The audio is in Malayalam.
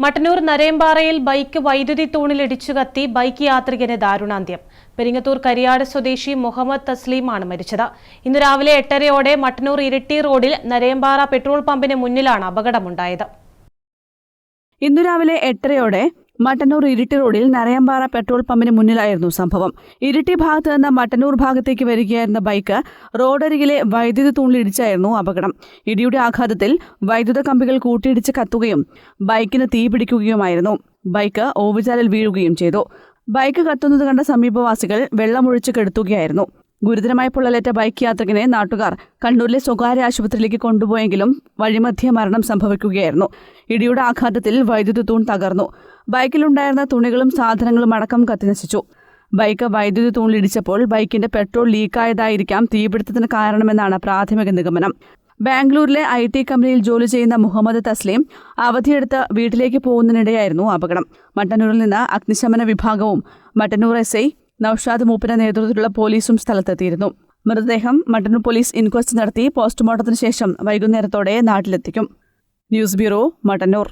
മട്ടന്നൂർ നരേമ്പാറയിൽ ബൈക്ക് വൈദ്യുതി തൂണിലിടിച്ചു കത്തി ബൈക്ക് യാത്രികന് ദാരുണാന്ത്യം. പെരിങ്ങത്തൂർ കരിയാട് സ്വദേശി മുഹമ്മദ് തസ്ലീമാണ് മരിച്ചത്. ഇന്ന് രാവിലെ 8:30 മട്ടന്നൂർ ഇരിട്ടി റോഡിൽ നരേമ്പാറ പെട്രോൾ പമ്പിന് മുന്നിലാണ് അപകടമുണ്ടായത്. ഇന്നു രാവിലെ 8:30 മട്ടന്നൂർ ഇരിട്ടി റോഡിൽ നരയമ്പാറ പെട്രോൾ പമ്പിന് മുന്നിലായിരുന്നു സംഭവം. ഇരിട്ടി ഭാഗത്ത് നിന്ന് മട്ടന്നൂർ ഭാഗത്തേക്ക് വരികയായിരുന്ന ബൈക്ക് റോഡരികിലെ വൈദ്യുതി തൂണിലിടിച്ചായിരുന്നു അപകടം. ഇടിയുടെ ആഘാതത്തിൽ വൈദ്യുത കമ്പികൾ കൂട്ടിയിടിച്ച് കത്തുകയും ബൈക്കിന് തീപിടിക്കുകയുമായിരുന്നു. ബൈക്ക് ഓവുചാലിൽ വീഴുകയും ചെയ്തു. ബൈക്ക് കത്തുന്നത് കണ്ട സമീപവാസികൾ വെള്ളമൊഴിച്ച് കെടുത്തുകയായിരുന്നു. ഗുരുതരമായി പൊള്ളലേറ്റ ബൈക്ക് യാത്രികനെ നാട്ടുകാർ കണ്ണൂരിലെ സ്വകാര്യ ആശുപത്രിയിലേക്ക് കൊണ്ടുപോയെങ്കിലും വഴിമധ്യേ മരണം സംഭവിക്കുകയായിരുന്നു. ഇടിയുടെ ആഘാതത്തിൽ വൈദ്യുതി തൂൺ തകർന്നു. ബൈക്കിലുണ്ടായിരുന്ന തുണികളും സാധനങ്ങളും അടക്കം കത്തിനശിച്ചു. ബൈക്ക് വൈദ്യുതി തൂണിലിടിച്ചപ്പോൾ ബൈക്കിന്റെ പെട്രോൾ ലീക്കായതായിരിക്കാം തീപിടുത്തത്തിന് കാരണമെന്നാണ് പ്രാഥമിക നിഗമനം. ബാംഗ്ലൂരിലെ IT കമ്പനിയിൽ ജോലി ചെയ്യുന്ന മുഹമ്മദ് തസ്ലീം അവധിയെടുത്ത് വീട്ടിലേക്ക് പോകുന്നതിനിടെയായിരുന്നു അപകടം. മട്ടന്നൂരിൽ നിന്ന് അഗ്നിശമന വിഭാഗവും മട്ടന്നൂർ SI നൌഷാദ് മൂപ്പിന്റെ നേതൃത്വത്തിലുള്ള പോലീസും സ്ഥലത്തെത്തിയിരുന്നു. മൃതദേഹം മട്ടന്നൂർ പോലീസ് ഇൻക്വസ്റ്റ് നടത്തി പോസ്റ്റ്മോർട്ടത്തിന് ശേഷം വൈകുന്നേരത്തോടെ നാട്ടിലെത്തിക്കും. News bureau, Mattannur.